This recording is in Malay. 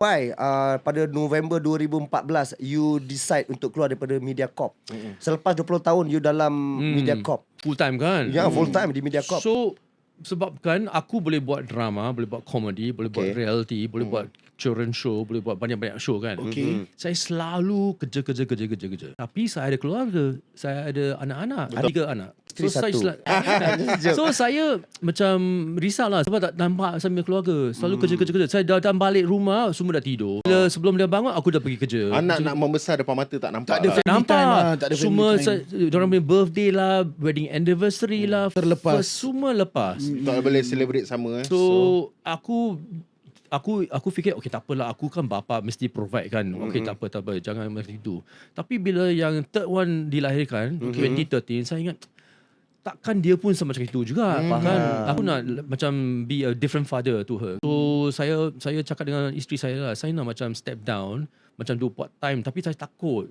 Why pada November 2014 you decide untuk keluar daripada Mediacorp? Selepas 20 tahun you dalam Mediacorp. Full time kan? Ya, full time di Mediacorp. So sebabkan aku boleh buat drama, boleh buat komedi, boleh buat reality, boleh buat children show, boleh buat banyak-banyak show kan. Saya selalu kerja. Tapi saya ada keluarga, saya ada anak-anak, ada 3 anak. So saya macam risaulah sebab tak nampak saya punya keluarga. Selalu kerja. Saya dah balik rumah semua dah tidur. Bila sebelum dia bangun aku dah pergi kerja. Anak nak membesar depan mata tak nampak. Tak ada family time lah, tak ada Semua family time. diorang punya birthday lah, wedding anniversary lah, Terlepas. semua lepas. Tak boleh celebrate sama. So aku fikir okay tak apalah, aku kan bapa mesti provide kan. Okay tak apa jangan macam itu. Tapi bila yang third one dilahirkan 2013 saya ingat takkan dia pun sama macam itu juga. Kan aku nak macam be a different father to her. So saya cakap dengan isteri saya lah, saya nak macam step down, macam do part time, tapi saya takut